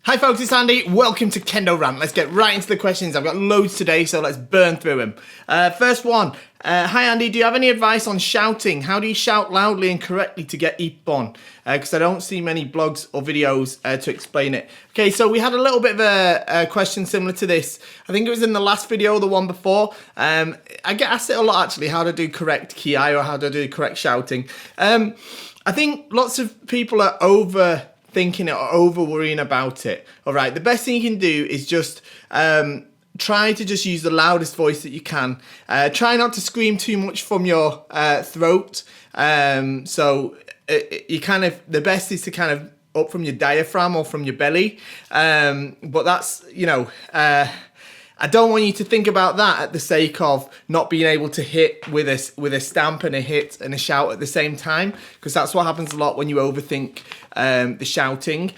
Hi folks, it's Andy. Welcome to Kendo RANT. Let's get right into the questions. I've got loads today, so let's burn through them. First one. Hi Andy, do you have any advice on shouting? How do you shout loudly and correctly to get ippon? Because I don't see many blogs or videos to explain it. Okay, so we had a little bit of a question similar to this. I think it was in the last video, the one before. I get asked it a lot actually, how to do correct Kiai or how to do correct shouting. I think lots of people are overthinking it or over worrying about it. All right, the best thing you can do is just try to just use the loudest voice that you can. Try not to scream too much from your throat. You kind of, the best is to kind of up from your diaphragm or from your belly. But that's, you know, I don't want you to think about that at the sake of not being able to hit with a stamp and a hit and a shout at the same time, because that's what happens a lot when you overthink the shouting.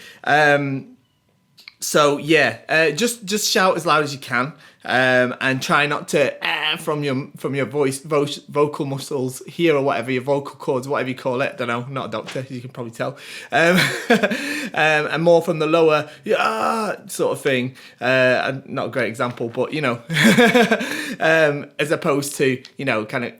So yeah, just shout as loud as you can, and try not to from your vocal muscles here or whatever, your vocal cords, whatever you call it. I don't know, I'm not a doctor, as you can probably tell. And more from the lower sort of thing. Not a great example, but you know, as opposed to, you know, kind of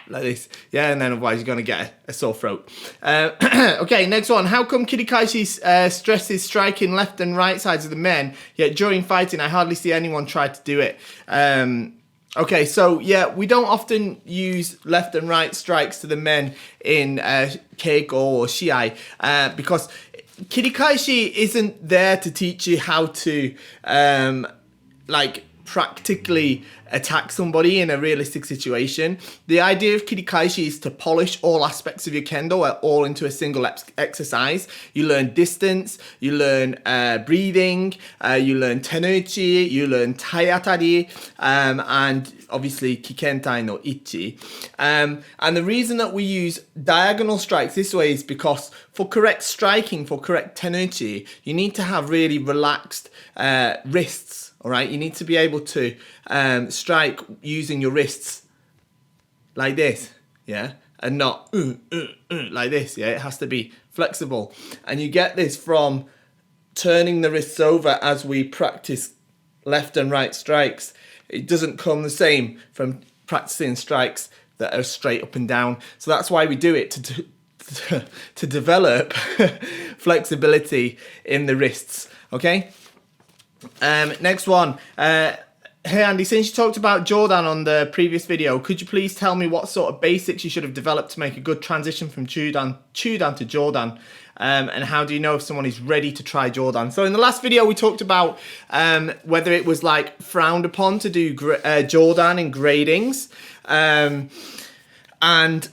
like this, yeah, and then otherwise you're going to get a sore throat. Okay, next one. How come Kirikashi stresses striking left and right sides of the men, yet during fighting I hardly see anyone try to do it? Okay, so yeah, we don't often use left and right strikes to the men in Keiko or Shiai, because Kirikashi isn't there to teach you how to like practically attack somebody in a realistic situation. The idea of Kirikashi is to polish all aspects of your kendo all into a single exercise. You learn distance, you learn breathing, you learn tenuchi, you learn taiatari, and obviously kikentai no ichi. And the reason that we use diagonal strikes this way is because for correct striking, for correct tenuchi, you need to have really relaxed wrists. All right, you need to be able to strike using your wrists like this, yeah, and not like this, yeah. It has to be flexible, and you get this from turning the wrists over as we practice left and right strikes. It doesn't come the same from practicing strikes that are straight up and down. So that's why we do it to develop flexibility in the wrists. Okay. Next one. Hey Andy, since you talked about Jordan on the previous video, could you please tell me what sort of basics you should have developed to make a good transition from Chudan to Jordan? And how do you know if someone is ready to try Jordan? So in the last video we talked about whether it was like frowned upon to do Jordan in gradings. And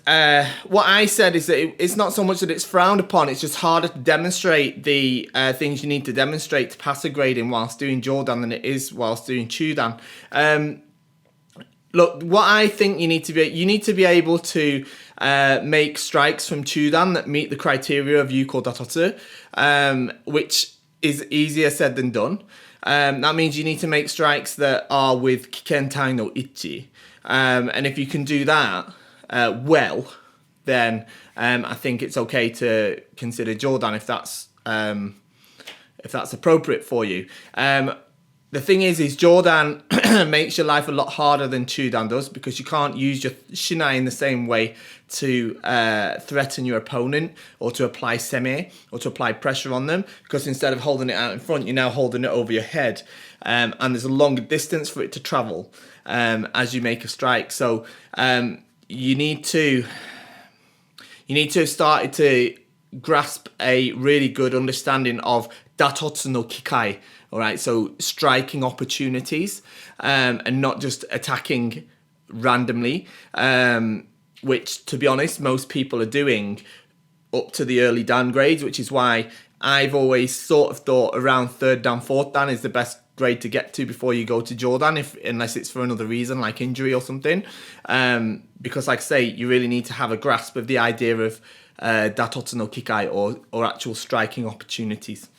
what I said is that it's not so much that it's frowned upon, it's just harder to demonstrate the things you need to demonstrate to pass a grading whilst doing Jordan than it is whilst doing Chudan. Look, what I think you need to be able to make strikes from Chudan that meet the criteria of Yuko Datotsu, which is easier said than done. That means you need to make strikes that are with Kikentai no Ichi. And if you can do that, well, then I think it's okay to consider Jordan if that's appropriate for you. The thing is Jordan makes your life a lot harder than Chudan does, because you can't use your shinai in the same way to threaten your opponent or to apply seme or to apply pressure on them, because instead of holding it out in front, you're now holding it over your head, and there's a longer distance for it to travel as you make a strike. So you need to have started to grasp a really good understanding of datotsu no kikai, all right, so striking opportunities, and not just attacking randomly, which, to be honest, most people are doing up to the early dan grades, which is why I've always sort of thought around 3rd dan, 4th dan is the best grade to get to before you go to Jordan, unless it's for another reason like injury or something, because like I say, you really need to have a grasp of the idea of datotsu no kikai, or actual striking opportunities.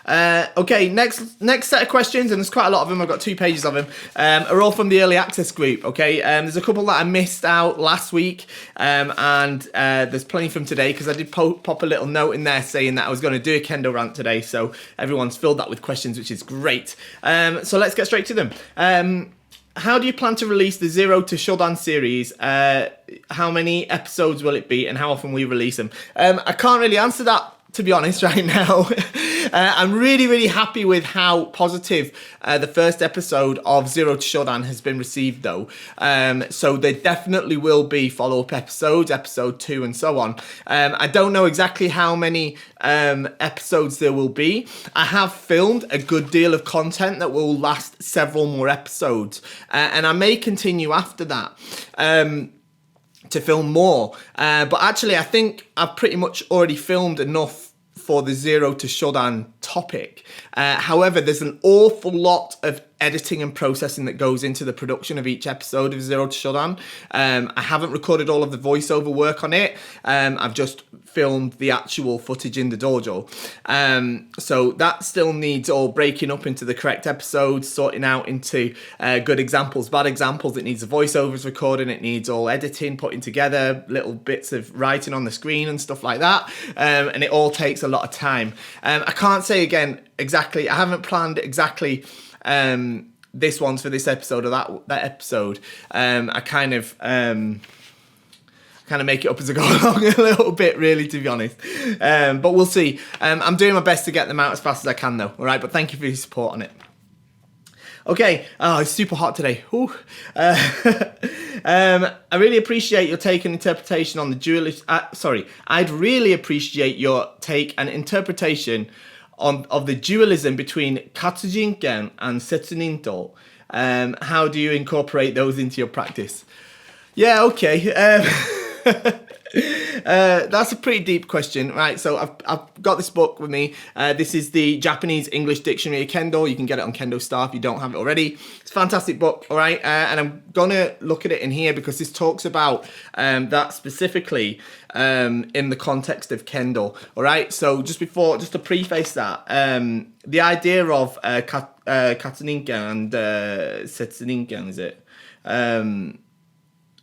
Okay, next set of questions, and there's quite a lot of them. I've got 2 pages of them. Are all from the early access group. Okay, there's a couple that I missed out last week, and there's plenty from today because I did pop a little note in there saying that I was going to do a Kendo rant today. So everyone's filled that with questions, which is great. So let's get straight to them. How do you plan to release the Zero to Shodan series? How many episodes will it be, and how often will you release them? I can't really answer that, to be honest, right now. I'm really happy with how positive the first episode of Zero to Shodan has been received, though. So there definitely will be follow-up episodes, episode 2 and so on. I don't know exactly how many episodes there will be. I have filmed a good deal of content that will last several more episodes, and I may continue after that. To film more, but actually I think I've pretty much already filmed enough for the Zero to Shodan topic. However, there's an awful lot of editing and processing that goes into the production of each episode of Zero to Shodan. I haven't recorded all of the voiceover work on it. I've just filmed the actual footage in the dojo. So that still needs all breaking up into the correct episodes, sorting out into good examples, bad examples. It needs the voiceovers recording. It needs all editing, putting together, little bits of writing on the screen and stuff like that. And it all takes a lot of time. I can't say again exactly. I haven't planned exactly this one's for this episode or that episode. I kind of make it up as I go along a little bit, really, to be honest. But we'll see. I'm doing my best to get them out as fast as I can, though. All right, but thank you for your support on it. Okay, it's super hot today. I really appreciate your take and interpretation on the dualist. I'd really appreciate your take and interpretation of the dualism between Katsujinken and Setsuninto. How do you incorporate those into your practice? Yeah, okay. That's a pretty deep question, right? So I've got this book with me. This is the Japanese English Dictionary of Kendo. You can get it on KendoStar if you don't have it already. It's a fantastic book, all right? And I'm going to look at it in here because this talks about that specifically in the context of Kendo, all right? So just to preface that, the idea of Katsuninken and Setsuninken, is it?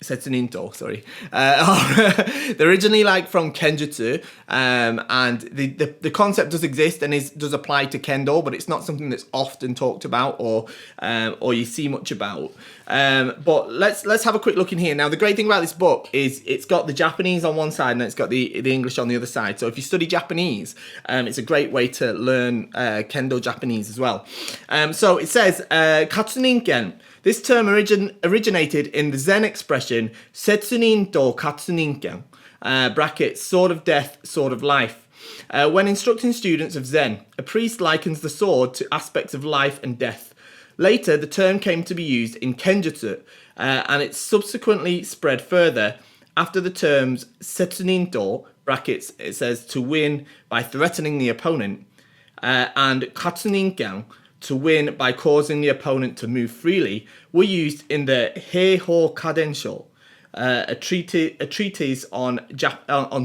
Setsuninto, sorry. They're originally from Kenjutsu, and the concept does exist and does apply to Kendo, but it's not something that's often talked about or you see much about. But let's have a quick look in here. Now, the great thing about this book is it's got the Japanese on one side and it's got the English on the other side. So if you study Japanese, it's a great way to learn Kendo Japanese as well. So it says, Katsuninken. This term originated in the Zen expression Setsunin to Katsuninken, brackets, sword of death, sword of life. When instructing students of Zen, a priest likens the sword to aspects of life and death. Later, the term came to be used in Kenjutsu, and it subsequently spread further after the terms Setsunin to, brackets, it says to win by threatening the opponent, and Katsuninken, to win by causing the opponent to move freely, were used in the Heiho Kadensho, a treatise on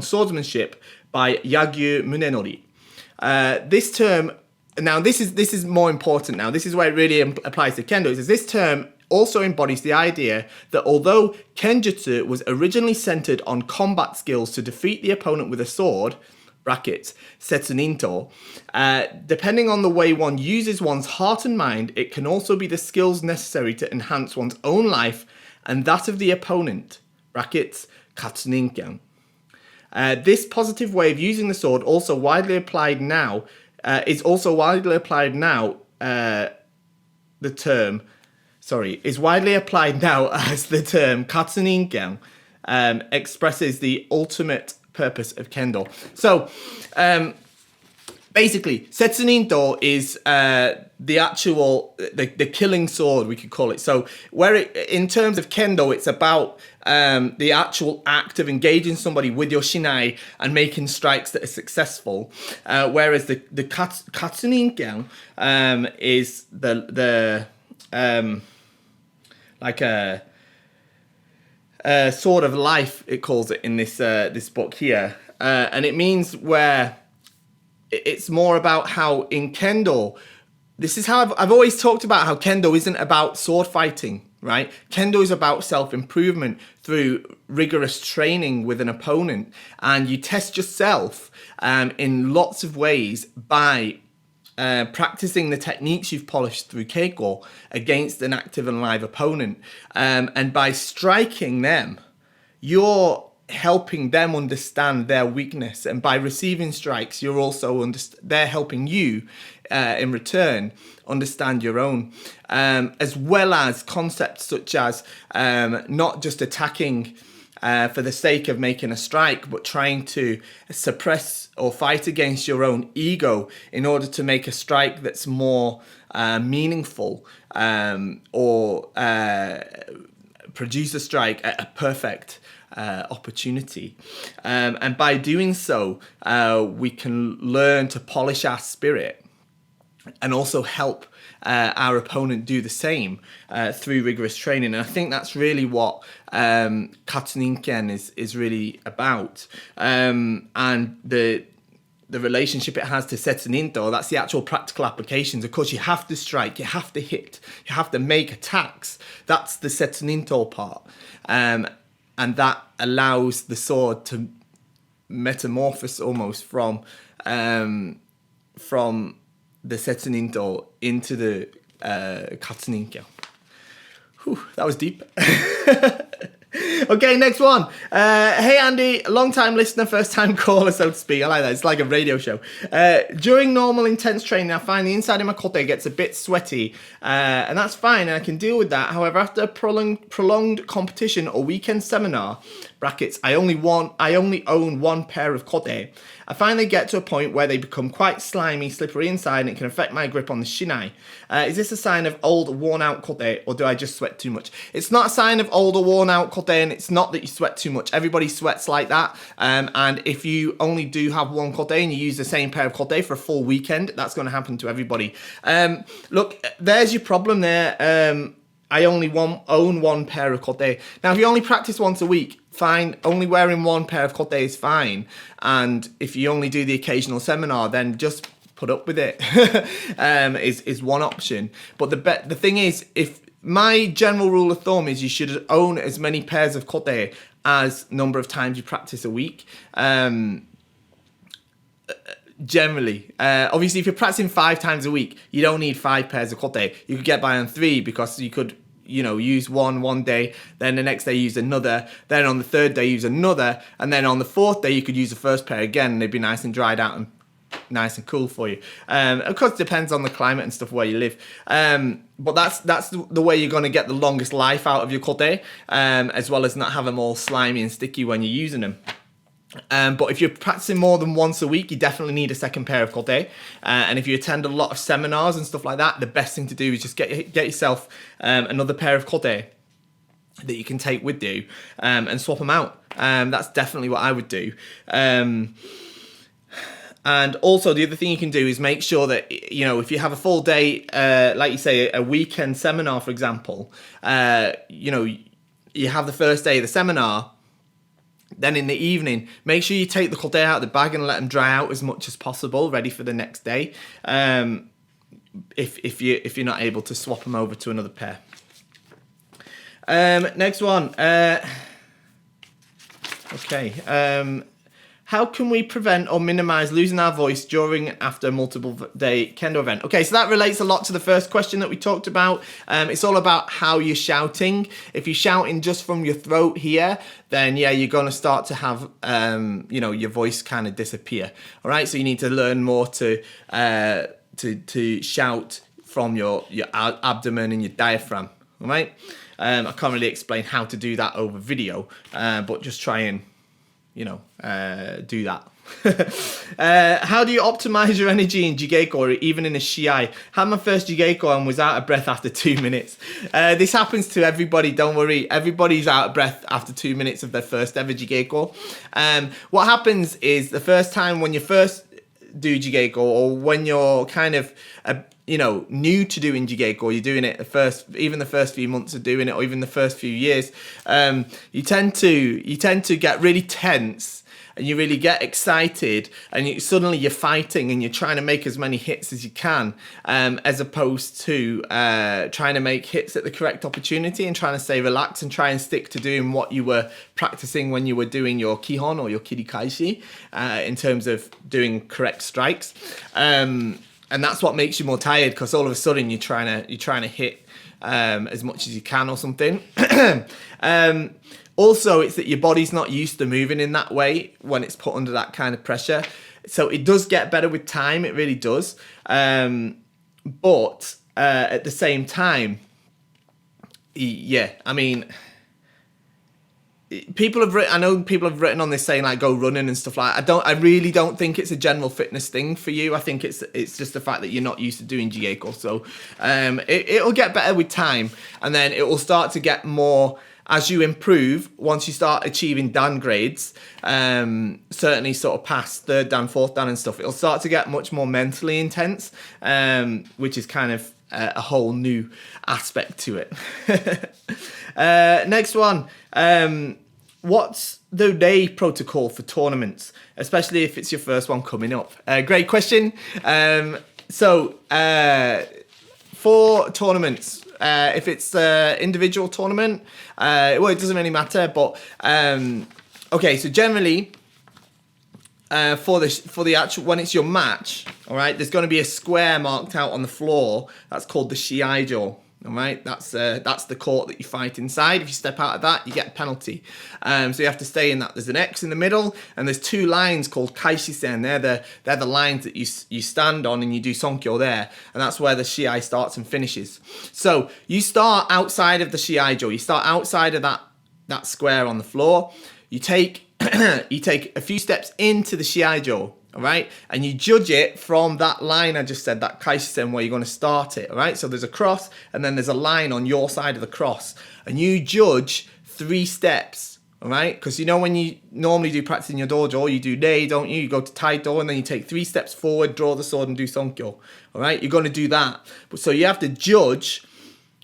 swordsmanship by Yagyu Munenori. This term, now this is more important now, this is where it really applies to Kendo, it says this term also embodies the idea that although Kenjutsu was originally centered on combat skills to defeat the opponent with a sword, brackets, Setsuninto, depending on the way one uses one's heart and mind, it can also be the skills necessary to enhance one's own life and that of the opponent, brackets, Katsuninken. This positive way of using the sword is also widely applied now, is widely applied now as the term Katsuninken expresses the ultimate purpose of Kendo. So, basically, Setsuninto is the actual, the killing sword, we could call it. So, in terms of Kendo, it's about the actual act of engaging somebody with your shinai and making strikes that are successful. Whereas the Katsuninken is like a sword of life, it calls it in this book here, and it means where it's more about how in Kendo, this is how I've always talked about how Kendo isn't about sword fighting, right? Kendo is about self-improvement through rigorous training with an opponent. And you test yourself in lots of ways by practicing the techniques you've polished through Keiko against an active and live opponent. And by striking them, you're helping them understand their weakness. And by receiving strikes, you're also they're helping you in return understand your own, as well as concepts such as not just attacking for the sake of making a strike, but trying to suppress or fight against your own ego in order to make a strike that's more meaningful, or produce a strike at a perfect opportunity. And by doing so, we can learn to polish our spirit and also help our opponent do the same through rigorous training. And I think that's really what Katsuninken is really about. And the relationship it has to Setsuninto, that's the actual practical applications. Of course, you have to strike, you have to hit, you have to make attacks. That's the Setsuninto part. And that allows the sword to metamorphose almost from the Setsuninto into the Katsuninken. Whew, that was deep. Okay, next one. Hey Andy, long time listener, first time caller, so to speak. I like that. It's like a radio show. During normal intense training, I find the inside of my kote gets a bit sweaty, and that's fine, and I can deal with that. However, after a prolonged competition or weekend seminar, brackets, I only own one pair of kote. I finally get to a point where they become quite slimy, slippery inside, and it can affect my grip on the shinai. Is this a sign of old, worn-out kote, or do I just sweat too much? It's not a sign of old or worn-out kote, and it's not that you sweat too much. Everybody sweats like that, and if you only do have one kote and you use the same pair of kote for a full weekend, that's going to happen to everybody. Look, there's your problem there. I only own one pair of kote. Now, if you only practice once a week, fine. Only wearing one pair of kote is fine. And if you only do the occasional seminar, then just put up with it. Is one option. But the thing is, if my general rule of thumb is you should own as many pairs of kote as number of times you practice a week. Generally, obviously, if you're practicing 5 times a week, you don't need 5 pairs of kote. You could get by on 3 because you could, use one day, then the next day use another, then on the 3rd day use another, and then on the 4th day you could use the first pair again, and they'd be nice and dried out and nice and cool for you. Of course, it depends on the climate and stuff where you live. But that's the way you're going to get the longest life out of your kote, as well as not have them all slimy and sticky when you're using them. But if you're practicing more than once a week, you definitely need a second pair of kote. And if you attend a lot of seminars and stuff like that, the best thing to do is just get yourself another pair of kote that you can take with you and swap them out. That's definitely what I would do. And also the other thing you can do is make sure that, if you have a full day, like you say, a weekend seminar, for example, you have the first day of the seminar. Then in the evening, make sure you take the kote out of the bag and let them dry out as much as possible, ready for the next day. If you're not able to swap them over to another pair. Next one. Okay. How can we prevent or minimize losing our voice during and after a multiple day Kendo event? Okay, so that relates a lot to the first question that we talked about. It's all about how you're shouting. If you're shouting just from your throat here, then yeah, you're going to start to have, your voice kind of disappear. All right, so you need to learn more to shout from your abdomen and your diaphragm. All right, I can't really explain how to do that over video, but just try and do that. How do you optimize your energy in Jigeko or even in a Shiai? Had my first Jigeko and was out of breath after 2 minutes. This happens to everybody, don't worry. Everybody's out of breath after 2 minutes of their first ever Jigeko. What happens is the first time when you first do Jigeko, or when you're kind of new to doing Jigeko, you're doing it the first few months of doing it, or even the first few years, you tend to get really tense. and you really get excited, and suddenly you're fighting and you're trying to make as many hits as you can, as opposed to trying to make hits at the correct opportunity and trying to stay relaxed and try and stick to doing what you were practicing when you were doing your kihon or your kirikaishi, in terms of doing correct strikes. And that's what makes you more tired, because all of a sudden you're trying to hit as much as you can or something. Also, it's that your body's not used to moving in that way when it's put under that kind of pressure. So it does get better with time, it really does. But at the same time, yeah, I mean, I know people have written on this saying like go running and stuff like that. I really don't think it's a general fitness thing for you. I think it's just the fact that you're not used to doing jigeiko. So it'll get better with time, and then it will start to get more as you improve. Once you start achieving dan grades, certainly sort of past third dan, fourth dan and stuff, it'll start to get much more mentally intense, which is kind of a whole new aspect to it. Next one. What's the day protocol for tournaments, especially if it's your first one coming up? Great question. So for tournaments, if it's an individual tournament, well, it doesn't really matter. But okay, so generally, for the actual, when it's your match, all right, there's going to be a square marked out on the floor. That's called the shiaijo. All right, that's the court that you fight inside. If you step out of that, you get a penalty. So you have to stay in that. There's an X in the middle, and there's two lines called kaishisen. They're the lines that you stand on and you do sonkyo there, and that's where the shiai starts and finishes. So you start outside of the shiaijo. You start outside of that square on the floor. You take you take a few steps into the shiaijo. All right, and you judge it from that line I just said, that kaishisen, where you're going to start it. All right, so there's a cross, and then there's a line on your side of the cross, and you judge 3 steps. All right, because you know when you normally do practice in your dojo, you do rei, don't you? You go to taito, and then you take 3 steps forward, draw the sword, and do sonkyo. All right, you're going to do that. But so you have to judge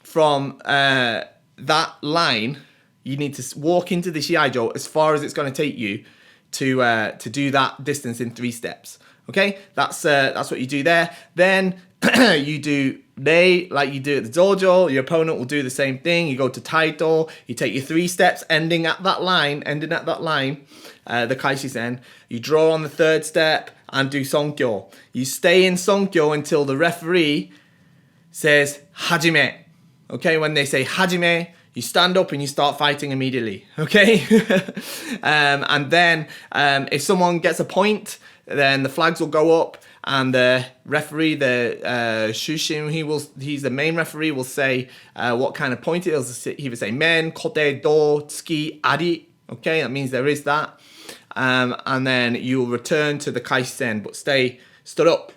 from that line. You need to walk into the shiaijo as far as it's going to take you to do that distance in 3 steps. Okay, that's what you do there. Then you do rei like you do at the dojo. Your opponent will do the same thing. You go to taito. You take your 3 steps, ending at that line, the kaishisen. You draw on the 3rd step and do sonkyo. You stay in sonkyo until the referee says hajime. Okay, when they say hajime, you stand up and you start fighting immediately, okay? And then if someone gets a point, then the flags will go up, and the referee, the shushin, he's the main referee, will say what kind of point it is. He will say men, kote, do, tsuki, ari. Okay, that means there is that. And then you'll return to the kaishisen, but stay stood up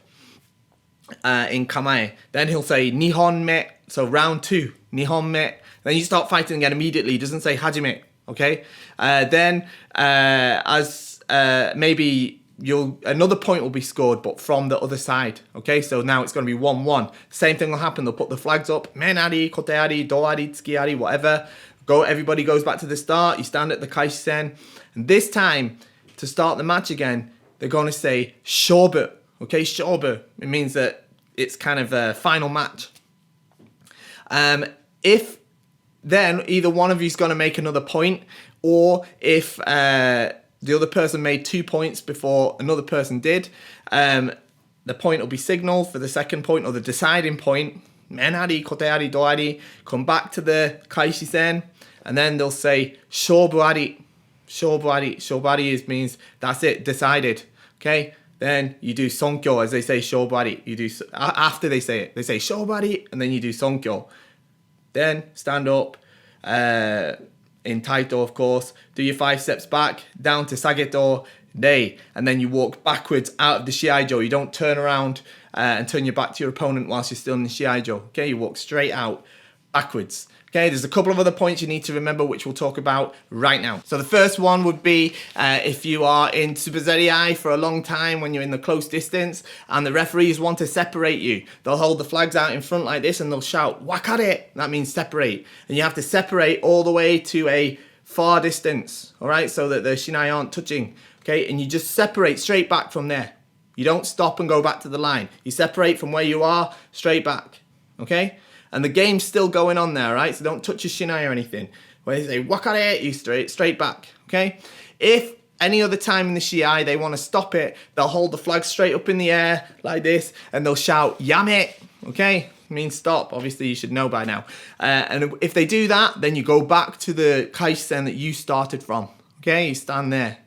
in kamae. Then he'll say nihon me, so round 2, nihon me. Then you start fighting again immediately. It doesn't say hajime, okay? Then maybe another point will be scored, but from the other side, okay? So now it's going to be 1-1. Same thing will happen. They'll put the flags up. Men ari, kote ari, do ari, tsuki ari, whatever. Everybody goes back to the start. You stand at the kaishisen. And this time, to start the match again, they're going to say shobu, okay? Shobu. It means that it's kind of a final match. If then either one of you is going to make another point, or if the other person made 2 points before another person did, the point will be signaled for the second point, or the deciding point. Men ari, kote ari, do ari. Come back to the kaishisen, and then they'll say shobu ari. Shobu ari. Shobu ari means that's it, decided. Okay. Then you do sonkyo, as they say shobu ari. You do after they say it. They say shobu ari, and then you do sonkyo. Then stand up in taito, of course. Do your 5 steps back, down to sageto, rei, and then you walk backwards out of the shiaijo. You don't turn around and turn your back to your opponent whilst you're still in the shiaijo. Okay, you walk straight out, backwards. Okay, there's a couple of other points you need to remember, which we'll talk about right now. So the first one would be if you are in Super Zeriai for a long time, when you're in the close distance and the referees want to separate you, they'll hold the flags out in front like this and they'll shout, wakare. That means separate. And you have to separate all the way to a far distance, all right, so that the shinai aren't touching. okay? And you just separate straight back from there. You don't stop and go back to the line. You separate from where you are, straight back, okay? And the game's still going on there, right? So don't touch your shinai or anything. When they say wakare, you straight back, okay? If any other time in the shiai they want to stop it, they'll hold the flag straight up in the air like this, and they'll shout yame, okay? Means stop. Obviously, you should know by now. And if they do that, then you go back to the kaisen that you started from, okay? You stand there.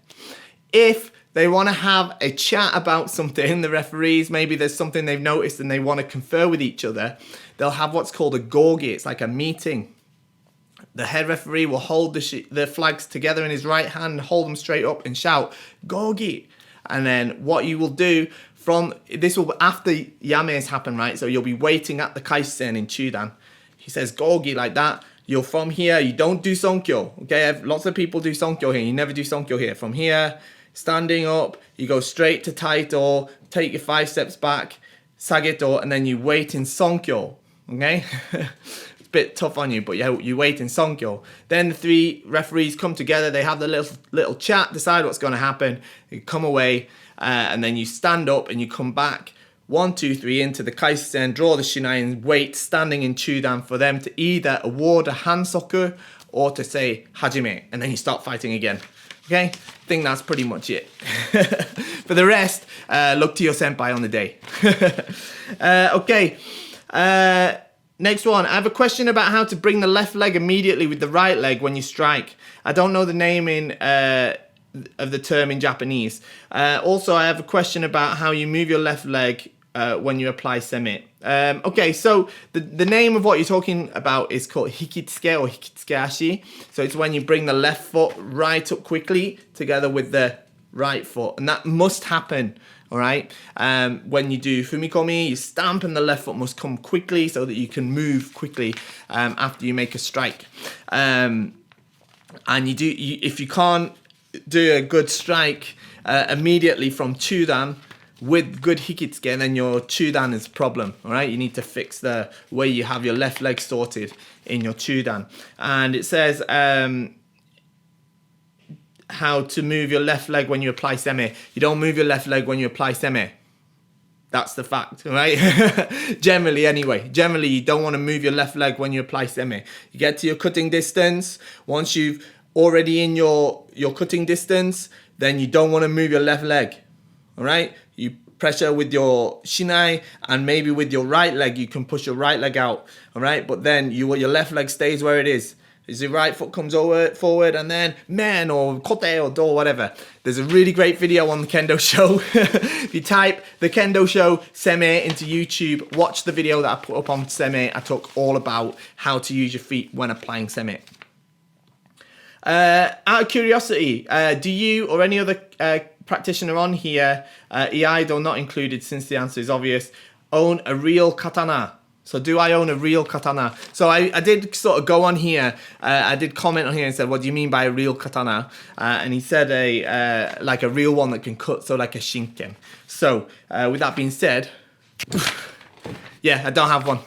If they want to have a chat about something, the referees, maybe there's something they've noticed and they want to confer with each other, they'll have what's called a gogi. It's like a meeting. The head referee will hold the flags together in his right hand, hold them straight up and shout, gogi. And then what you will do this will after yames happen, right? So you'll be waiting at the kaisen in Chudan. He says gogi like that. You're from here, you don't do sonkyo, okay? Lots of people do sonkyo here. You never do sonkyo here. From here, standing up, you go straight to taito, take your 5 steps back, sageto, and then you wait in sonkyo, okay? It's a bit tough on you, but you wait in sonkyo. Then the 3 referees come together, they have the little chat, decide what's going to happen, you come away, and then you stand up and you come back 1, 2, 3 into the kaisen, draw the shinai and wait standing in Chudan for them to either award a hansoku or to say hajime, and then you start fighting again. Okay, I think that's pretty much it. For the rest, look to your senpai on the day. Okay, next one. I have a question about how to bring the left leg immediately with the right leg when you strike. I don't know the naming of the term in Japanese. Also, I have a question about how you move your left leg when you apply semi. Okay, so the name of what you're talking about is called hikitsuke or hikitsuke ashi. So it's when you bring the left foot right up quickly together with the right foot. And that must happen, all right? When you do fumikomi, you stamp and the left foot must come quickly so that you can move quickly after you make a strike. And if you can't do a good strike immediately from Chudan with good hikitsuke, then your Chudan is a problem, all right? You need to fix the way you have your left leg sorted in your Chudan. And it says how to move your left leg when you apply semi. You don't move your left leg when you apply semi. That's the fact, all right? Generally, anyway. Generally, you don't want to move your left leg when you apply semi. You get to your cutting distance. Once you've already in your cutting distance, then you don't want to move your left leg, all right? You pressure with your shinai, and maybe with your right leg, you can push your right leg out, all right? But then your left leg stays where it is. As your right foot comes forward, and then men or kote or do or whatever. There's a really great video on the Kendo Show. If you type the Kendo Show Seme into YouTube, watch the video that I put up on Seme. I talk all about how to use your feet when applying Seme. Out of curiosity, do you or any other practitioner on here, Iaido not included since the answer is obvious, own a real katana? So do I own a real katana? So I did sort of go on here, I did comment on here and said, what do you mean by a real katana? And he said like a real one that can cut, so like a shinken. So with that being said, yeah, I don't have one.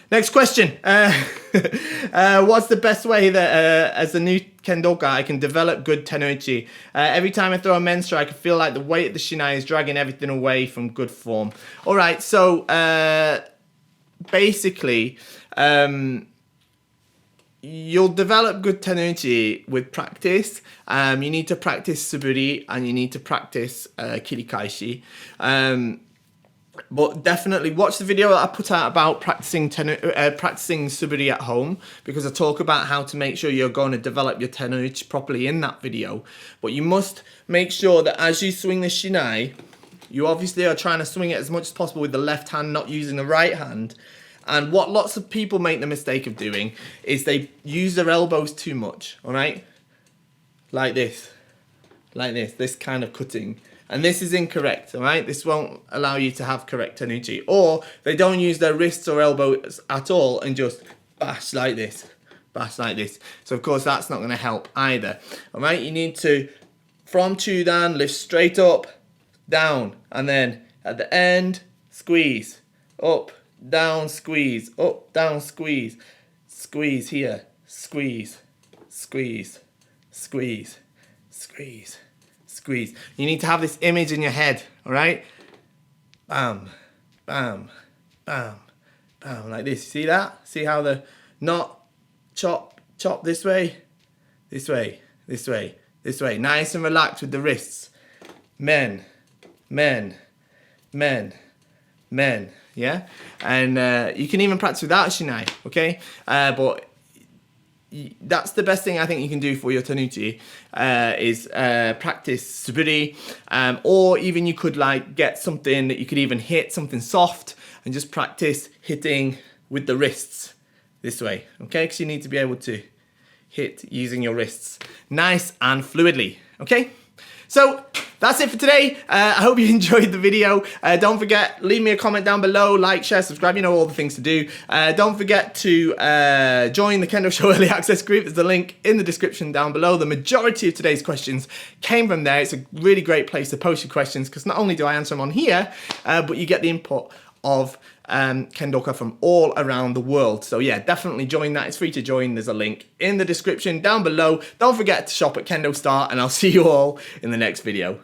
Next question. What's the best way that as a new kendoka I can develop good tenouchi? Every time I throw a men strike, I feel like the weight of the shinai is dragging everything away from good form. All right, so basically, you'll develop good tenouchi with practice. You need to practice suburi and you need to practice kirikaishi. But definitely watch the video that I put out about practicing suburi at home, because I talk about how to make sure you're going to develop your tenouchi properly in that video. But you must make sure that as you swing the shinai, you obviously are trying to swing it as much as possible with the left hand, not using the right hand. And what lots of people make the mistake of doing is they use their elbows too much, all right? Like this, this kind of cutting. And this is incorrect, all right? This won't allow you to have correct tenouchi. Or they don't use their wrists or elbows at all and just bash like this. So of course that's not gonna help either, all right? You need to, from Chudan, lift straight up, down, and then at the end, squeeze, up, down, squeeze, up, down, squeeze, squeeze here, squeeze, squeeze, squeeze, squeeze, squeeze. You need to have this image in your head, all right? Bam, bam, bam, bam, like this. See that? See how the knot, chop, chop this way, this way, this way, this way. Nice and relaxed with the wrists. Men, men, men, men, yeah? And you can even practice without a shinai, okay? But that's the best thing I think you can do for your tenuti is practice suburi, or even you could like get something that you could even hit, something soft, and just practice hitting with the wrists this way, okay? Because you need to be able to hit using your wrists nice and fluidly, okay? So that's it for today. I hope you enjoyed the video. Don't forget, leave me a comment down below, like, share, subscribe, you know all the things to do. Don't forget to join the Kendo Show Early Access group. There's a link in the description down below. The majority of today's questions came from there. It's a really great place to post your questions because not only do I answer them on here, but you get the input of Kendoka from all around the world. So yeah, definitely join that. It's free to join. There's a link in the description down below. Don't forget to shop at KendoStar, and I'll see you all in the next video.